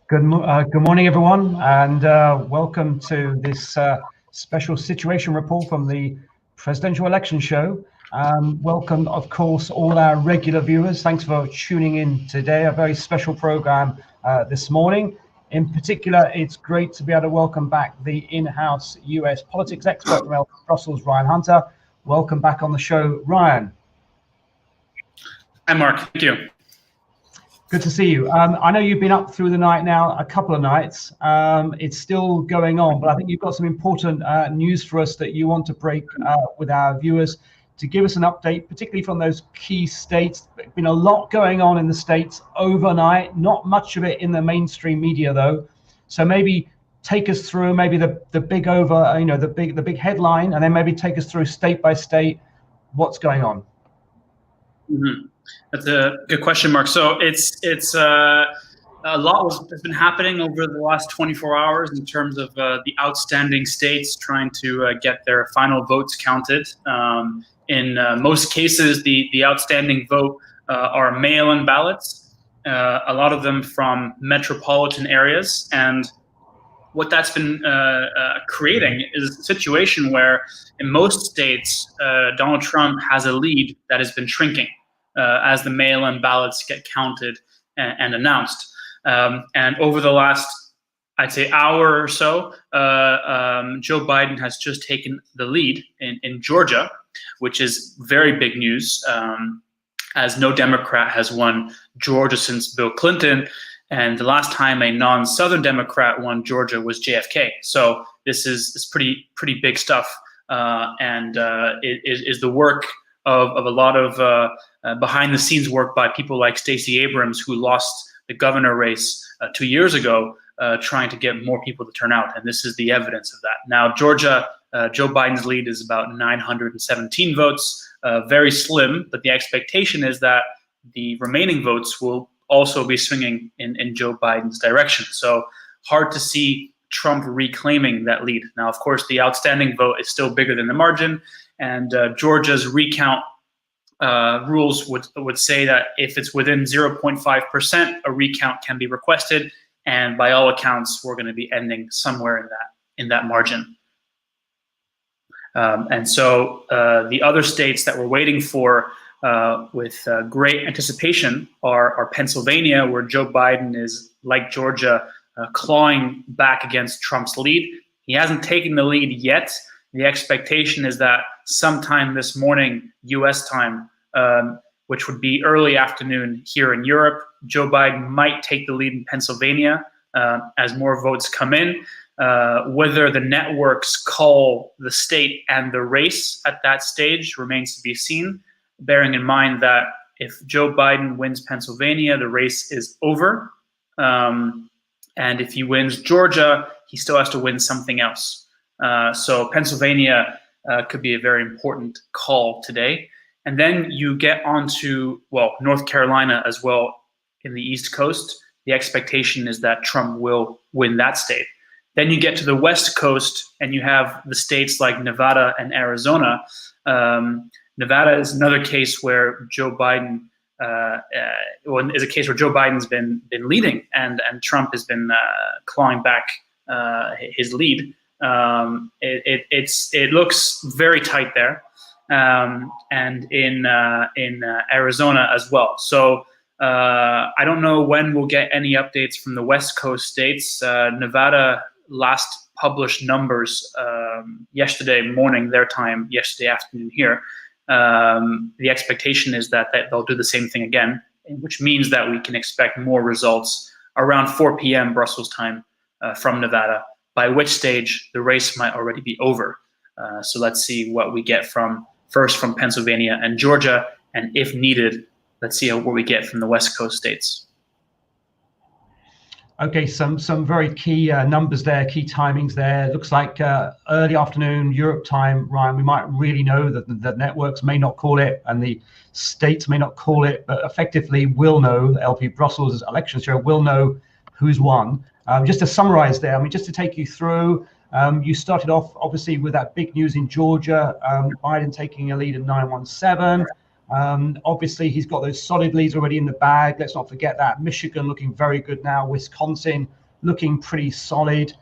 Good morning, everyone, and welcome to this special situation report from the Presidential Election Show. Welcome, of course, all our regular viewers. Thanks for tuning in today. A very special program this morning. In particular, it's great to be able to welcome back the in-house US politics expert from LP Brussels, Ryan Hunter. Welcome back on the show, Ryan. Hi, Mark. Thank you. Good to see you. I know you've been up through the night now, a couple of nights. It's still going on, but I think you've got some important news for us that you want to break with our viewers to give us an update, particularly from those key states. There's been a lot going on in the states overnight, not much of it in the mainstream media though. So maybe take us through maybe the big the big headline, and then maybe take us through state by state what's going on. Mm-hmm. That's a good question, Mark. So it's a lot has been happening over the last 24 hours in terms of the outstanding states trying to get their final votes counted. In most cases, the outstanding vote are mail-in ballots, a lot of them from metropolitan areas. And what that's been creating is a situation where in most states, Donald Trump has a lead that has been shrinking as the mail-in ballots get counted and announced. And over the last, I'd say, hour or so, Joe Biden has just taken the lead in Georgia, which is very big news, as no Democrat has won Georgia since Bill Clinton. And the last time a non-Southern Democrat won Georgia was JFK. So this is pretty big stuff, and it is the work of a lot of behind-the-scenes work by people like Stacey Abrams, who lost the governor race 2 years ago, trying to get more people to turn out. And this is the evidence of that. Now, Georgia, Joe Biden's lead is about 917 votes, very slim, but the expectation is that the remaining votes will also be swinging in Joe Biden's direction. So hard to see Trump reclaiming that lead. Now, of course, the outstanding vote is still bigger than the margin, and Georgia's recount rules would say that if it's within 0.5%, a recount can be requested, and by all accounts, we're going to be ending somewhere in that margin. And so the other states that we're waiting for with great anticipation are Pennsylvania, where Joe Biden is, like Georgia, clawing back against Trump's lead. He hasn't taken the lead yet. The expectation is that sometime this morning, U.S. time, which would be early afternoon here in Europe, Joe Biden might take the lead in Pennsylvania as more votes come in. Whether the networks call the state and the race at that stage remains to be seen, bearing in mind that if Joe Biden wins Pennsylvania, the race is over. And if he wins Georgia, he still has to win something else. So Pennsylvania could be a very important call today. And then you get onto, well, North Carolina as well in the East Coast. The expectation is that Trump will win that state. Then you get to the West Coast and you have the states like Nevada and Arizona. Nevada is another case where Joe Biden is a case where Joe Biden's been leading and Trump has been clawing back his lead. It looks very tight there, and in Arizona as well. So I don't know when we'll get any updates from the West Coast states. Nevada last published numbers yesterday morning their time, yesterday afternoon here. The expectation is that they'll do the same thing again, which means that we can expect more results around 4 p.m. Brussels time from Nevada, by which stage the race might already be over. So let's see what we get first from Pennsylvania and Georgia, and if needed, let's see what we get from the West Coast states. Okay, some very key numbers there, key timings there. Looks like early afternoon Europe time, Ryan. We might really know that the networks may not call it and the states may not call it, but effectively will know. The LP Brussels election show will know who's won. Just to summarize there, I mean, just to take you through, you started off obviously with that big news in Georgia, Biden taking a lead at 917. Obviously, he's got those solid leads already in the bag. Let's not forget that. Michigan looking very good now. Wisconsin looking pretty solid.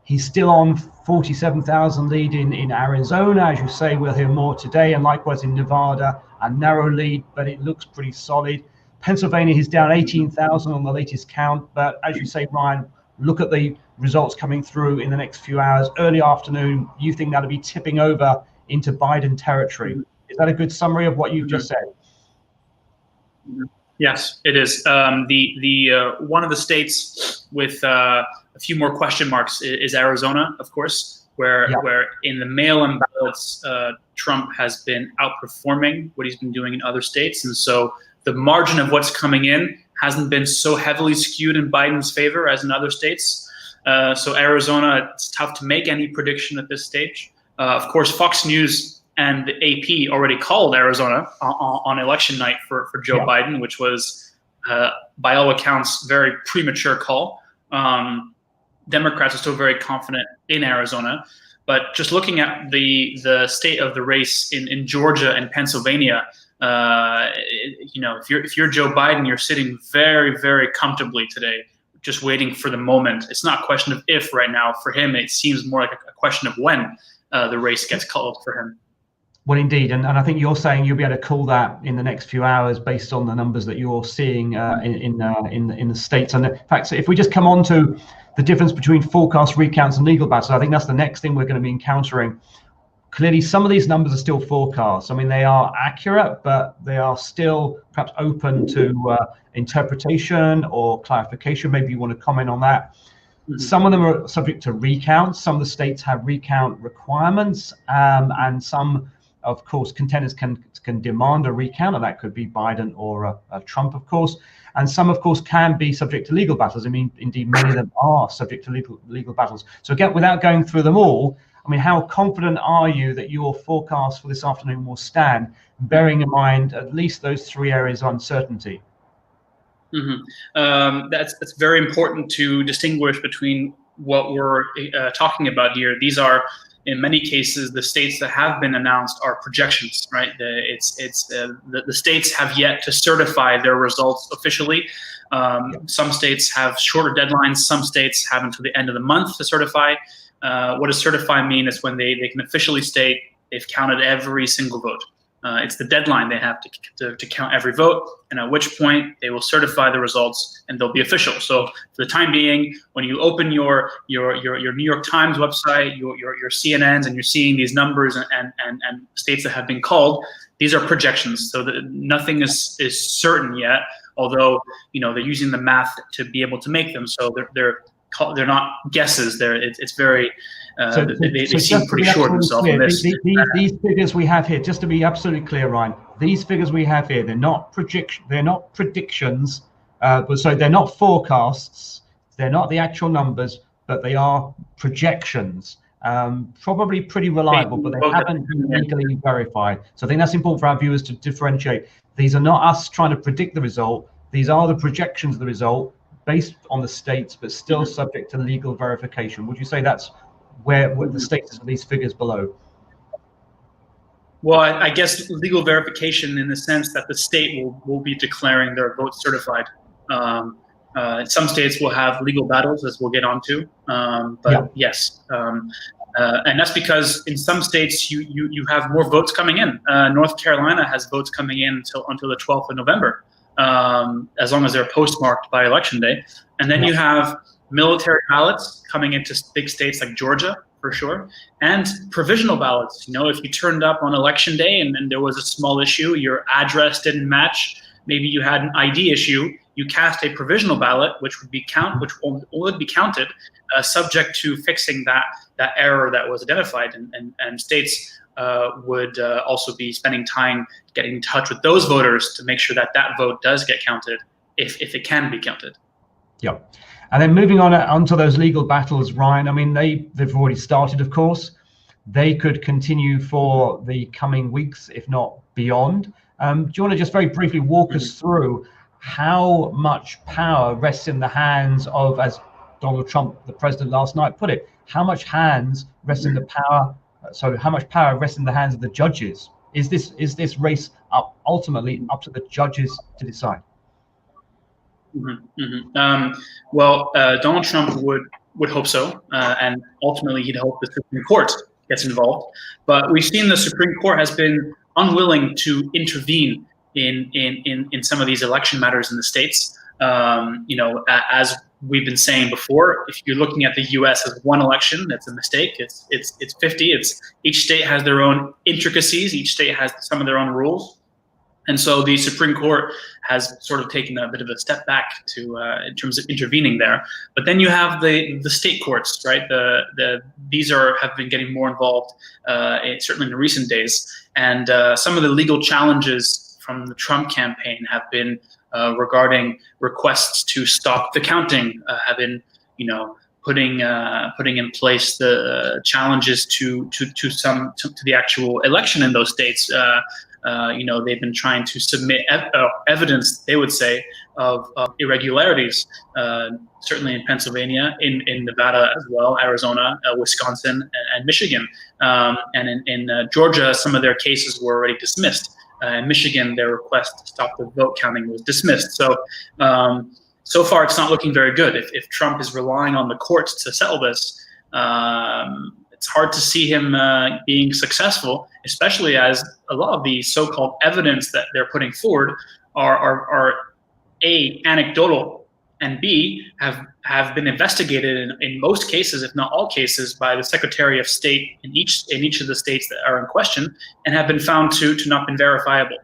He's still on 47,000 lead in Arizona. As you say, we'll hear more today. And likewise in Nevada, a narrow lead, but it looks pretty solid. Pennsylvania, he's down 18,000 on the latest count. But as you say, Ryan, look at the results coming through in the next few hours. Early afternoon, you think that'll be tipping over into Biden territory. Is that a good summary of what you've just said? Yes, it is. The one of the states with a few more question marks is Arizona, of course, where in the mail-in ballots, Trump has been outperforming what he's been doing in other states, and so the margin of what's coming in hasn't been so heavily skewed in Biden's favor as in other states. So Arizona, it's tough to make any prediction at this stage. Of course, Fox News and the AP already called Arizona on election night for Joe Biden, which was, by all accounts, very premature call. Democrats are still very confident in Arizona, but just looking at the state of the race in Georgia and Pennsylvania, if you're Joe Biden, you're sitting very, very comfortably today, just waiting for the moment. It's not a question of if right now. For him, it seems more like a question of when the race gets called for him. Well, indeed, and I think you're saying you'll be able to call that in the next few hours based on the numbers that you're seeing in the states. And in fact, if we just come on to the difference between forecast recounts and legal battles, I think that's the next thing we're going to be encountering. Clearly, some of these numbers are still forecasts. I mean, they are accurate, but they are still perhaps open to interpretation or clarification. Maybe you want to comment on that. Mm-hmm. Some of them are subject to recounts. Some of the states have recount requirements, and some, of course, contenders can demand a recount, and that could be Biden or Trump, of course. And some, of course, can be subject to legal battles. I mean, indeed, many of them are subject to legal battles. So again, without going through them all, I mean, how confident are you that your forecast for this afternoon will stand, bearing in mind at least those three areas of uncertainty? Mm-hmm. That's very important to distinguish between what we're talking about here. These are, in many cases, the states that have been announced are projections, right? The states have yet to certify their results officially. Some states have shorter deadlines. Some states have until the end of the month to certify. What does certify mean? Is when they can officially state they've counted every single vote. It's the deadline they have to count every vote, and at which point they will certify the results and they'll be official. So for the time being, when you open your New York Times website, your CNNs, and you're seeing these numbers and states that have been called, these are projections. So that nothing is certain yet, although they're using the math to be able to make them. So they're not guesses. It's very they seem pretty sure themselves on this. These figures we have here, just to be absolutely clear, Ryan, these figures we have here, they're not predictions, so they're not forecasts, they're not the actual numbers, but they are projections. Probably pretty reliable, but they haven't been legally verified. So I think that's important for our viewers to differentiate. These are not us trying to predict the result. These are the projections of the result based on the states, but still subject to legal verification. Would you say that's where the status of these figures below? Well, I guess legal verification in the sense that the state will be declaring their vote certified. Some states will have legal battles, as we'll get onto, yes. And that's because in some states you have more votes coming in. North Carolina has votes coming in until the 12th of November. As long as they're postmarked by Election Day. And then you have military ballots coming into big states like Georgia, for sure, and provisional ballots. If you turned up on Election Day and there was a small issue, your address didn't match, maybe you had an ID issue, you cast a provisional ballot, which would be counted, subject to fixing that error that was identified. And states would also be spending time getting in touch with those voters to make sure that vote does get counted, if it can be counted. Yeah. And then moving on to those legal battles, Ryan, I mean, they've already started, of course. They could continue for the coming weeks, if not beyond. Do you want to just very briefly walk us through how much power rests in the hands of, as Donald Trump, the president last night, put it, how much power rests in the hands of the judges Is this race ultimately up to the judges to decide? Well, Donald Trump would hope so, and ultimately he'd hope the Supreme Court gets involved. But we've seen the Supreme Court has been unwilling to intervene in some of these election matters in the states. As we've been saying before, if you're looking at the U.S. as one election, that's a mistake. It's 50. Each state has their own intricacies. Each state has some of their own rules. And so the Supreme Court has sort of taken a bit of a step back in terms of intervening there. But then you have the state courts, right? These have been getting more involved, certainly in the recent days. And some of the legal challenges from the Trump campaign have been regarding requests to stop the counting, have been, putting in place the challenges to the actual election in those states. They've been trying to submit evidence, they would say, of irregularities, certainly in Pennsylvania, in Nevada as well, Arizona, Wisconsin, and Michigan. And in Georgia, some of their cases were already dismissed. In Michigan, their request to stop the vote counting was dismissed. So, so far, it's not looking very good. If Trump is relying on the courts to settle this, it's hard to see him being successful, especially as a lot of the so-called evidence that they're putting forward are A, anecdotal, and B, have been investigated in most cases, if not all cases, by the Secretary of State in each of the states that are in question, and have been found to not been verifiable.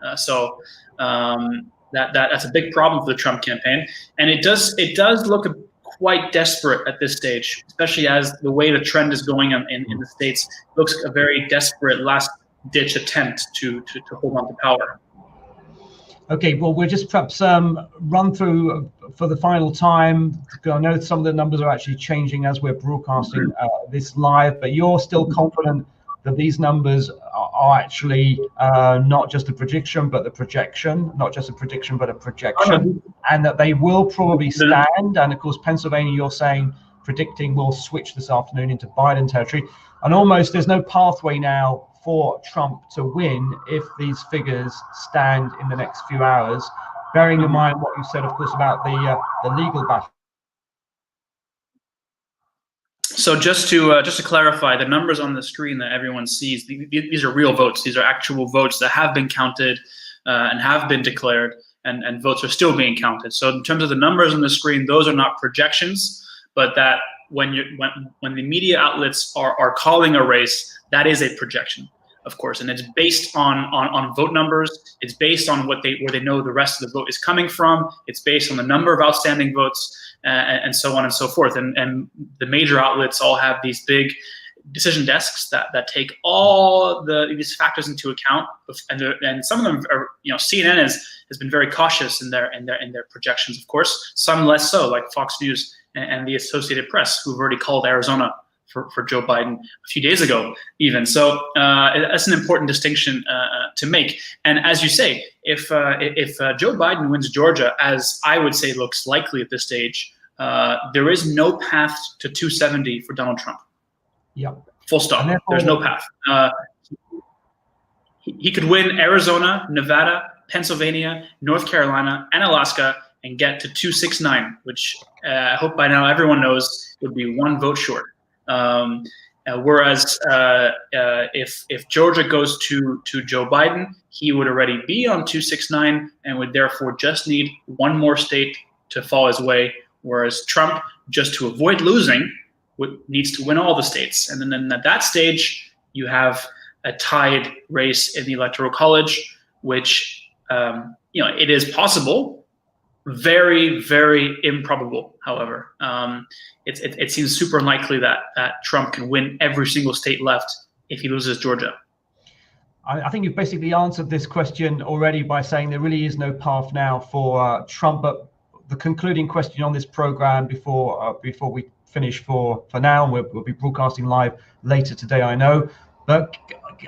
That's a big problem for the Trump campaign, and it does look quite desperate at this stage, especially as the way the trend is going in the states looks a very desperate last-ditch attempt to hold on to power. Okay, well, we'll just perhaps run through for the final time. I know some of the numbers are actually changing as we're broadcasting this live, but you're still confident that these numbers are actually not just a prediction, but the projection, not just a prediction, but a projection, and that they will probably stand. And of course, Pennsylvania, you're saying, predicting will switch this afternoon into Biden territory. And almost there's no pathway now for Trump to win if these figures stand in the next few hours, bearing in mind what you said, of course, about the legal battle. So just to clarify, the numbers on the screen that everyone sees, these are real votes. These are actual votes that have been counted and have been declared, and votes are still being counted. So in terms of the numbers on the screen, those are not projections, but that when the media outlets are calling a race, that is a projection, of course, and it's based on vote numbers. It's based on where they know the rest of the vote is coming from. It's based on the number of outstanding votes, and so on and so forth. And the major outlets all have these big decision desks that take all these factors into account, and some of them are, CNN has been very cautious in their projections, of course. Some less so, like Fox News and the Associated Press, who've already called Arizona for Joe Biden a few days ago, even. So that's an important distinction to make. And as you say, if Joe Biden wins Georgia, as I would say looks likely at this stage, there is no path to 270 for Donald Trump. Yeah. Full stop. There's no path. He could win Arizona, Nevada, Pennsylvania, North Carolina, and Alaska and get to 269, which I hope by now everyone knows would be one vote short. Whereas if Georgia goes to Joe Biden, he would already be on 269 and would therefore just need one more state to fall his way. Whereas Trump, just to avoid losing, needs to win all the states. And then at that stage, you have a tied race in the Electoral College, which it is possible. Very, very improbable, however. It seems super unlikely that Trump can win every single state left if he loses Georgia. I think you've basically answered this question already by saying there really is no path now for Trump. But the concluding question on this program before we finish for now, and we'll be broadcasting live later today, I know. But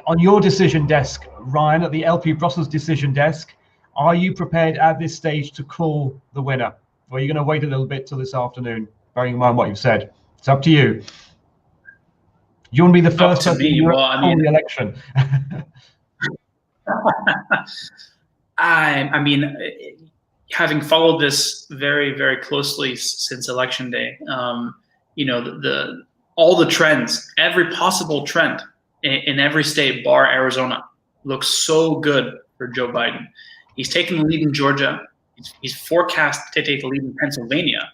on your decision desk, Ryan, at the LP Brussels decision desk, are you prepared at this stage to call the winner? Or are you going to wait a little bit till this afternoon, bearing in mind what you've said? It's up to you. You want to be the first person to call the election? I mean, having followed this very, very closely since election day, you know, all the trends, every possible trend in every state bar Arizona looks so good for Joe Biden. He's taking the lead in Georgia. He's forecast to take the lead in Pennsylvania.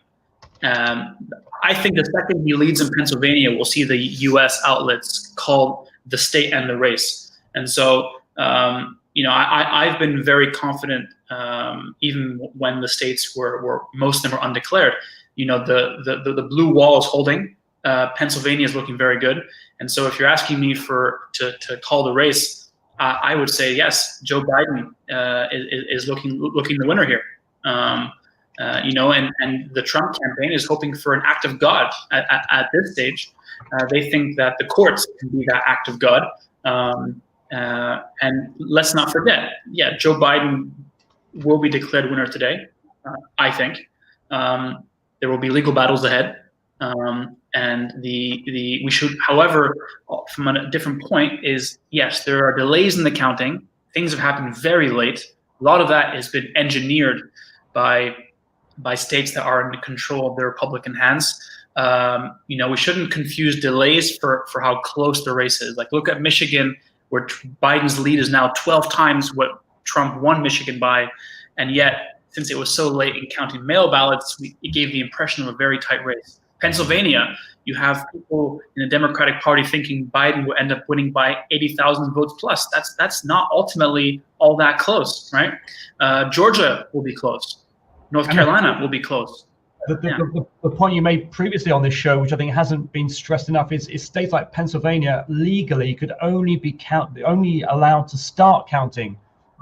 I think the second he leads in Pennsylvania, we'll see the U.S. outlets call the state and the race. And so, you know, I've been very confident, even when the states were most of them were undeclared. You know, the blue wall is holding. Pennsylvania is looking very good. And so, if you're asking me to call the race, I would say yes. Joe Biden is looking the winner here. You know, and the Trump campaign is hoping for an act of God at this stage. They think that the courts can be that act of God. And let's not forget, yeah, Joe Biden will be declared winner today. I think there will be legal battles ahead, and we should, however, from a different point is yes, there are delays in the counting. Things have happened very late. A lot of that has been engineered by states that are in control of the Republican hands. You know, we shouldn't confuse delays for how close the race is. Like, look at Michigan, where Biden's lead is now 12 times what Trump won Michigan by, and yet, since it was so late in counting mail ballots, it gave the impression of a very tight race. Pennsylvania, you have people in the Democratic Party thinking Biden will end up winning by 80,000 votes plus. That's not ultimately all that close, right? Georgia will be close. North Carolina will be close. The point you made previously on this show, which I think hasn't been stressed enough, is states like Pennsylvania legally could only be allowed to start counting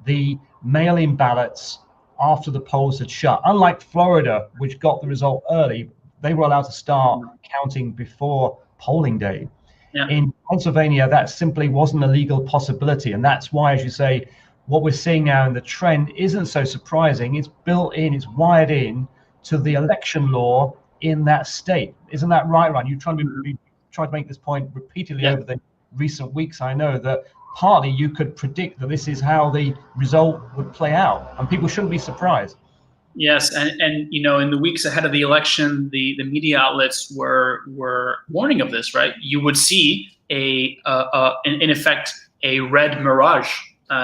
the mail-in ballots after the polls had shut. Unlike Florida, which got the result early, they were allowed to start counting before polling day. Yeah. In Pennsylvania, that simply wasn't a legal possibility, and that's why, as you say, what we're seeing now in the trend isn't so surprising. It's built in, it's wired in to the election law in that state. Isn't that right, Ryan? You tried to make this point repeatedly over the recent weeks. I know that partly you could predict that this is how the result would play out, and people shouldn't be surprised. Yes, and you know, in the weeks ahead of the election, the media outlets were warning of this, right? You would see in effect a red mirage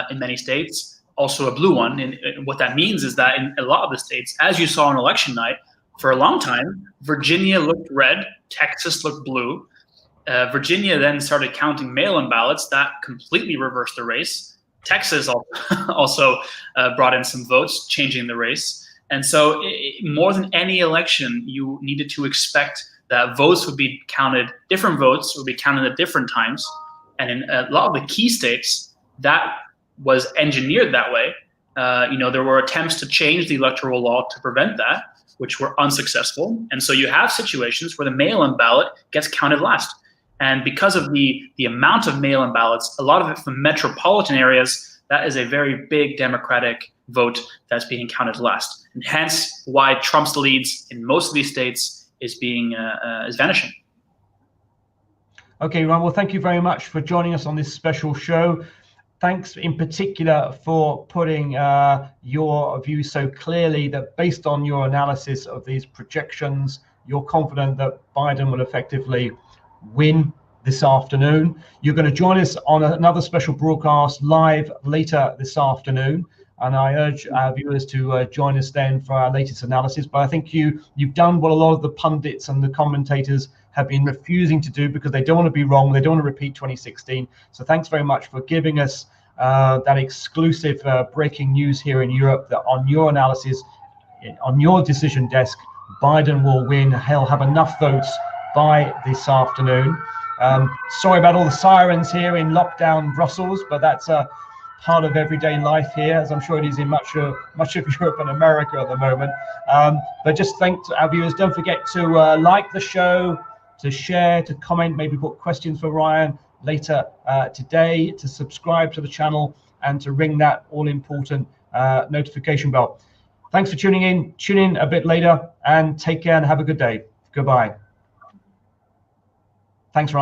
in many states, also a blue one. And what that means is that in a lot of the states, as you saw on election night, for a long time, Virginia looked red, Texas looked blue. Virginia then started counting mail-in ballots. That completely reversed the race. Texas also brought in some votes, changing the race. And so more than any election, you needed to expect that votes would be counted, different votes would be counted at different times. And in a lot of the key states, that was engineered that way. You know, there were attempts to change the electoral law to prevent that, which were unsuccessful. And so you have situations where the mail-in ballot gets counted last. And because of the amount of mail-in ballots, a lot of it from metropolitan areas, that is a very big Democratic vote that's being counted last. And hence why Trump's leads in most of these states is vanishing. Okay, Ryan, well, thank you very much for joining us on this special show. Thanks in particular for putting your views so clearly that based on your analysis of these projections, you're confident that Biden will effectively win this afternoon. You're going to join us on another special broadcast live later this afternoon. And I urge our viewers to join us then for our latest analysis. But I think you've done what a lot of the pundits and the commentators have been refusing to do because they don't want to be wrong. They don't want to repeat 2016. So thanks very much for giving us that exclusive breaking news here in Europe that on your analysis, on your decision desk, Biden will win. He'll have enough votes by this afternoon. Sorry about all the sirens here in lockdown Brussels, but that's a part of everyday life here, as I'm sure it is in much of Europe and America at the moment. But just thank our viewers. Don't forget to like the show, to share, to comment, maybe put questions for Ryan later today, to subscribe to the channel, and to ring that all-important notification bell. Thanks for tuning in. Tune in a bit later, and take care and have a good day. Goodbye. Thanks, Ryan.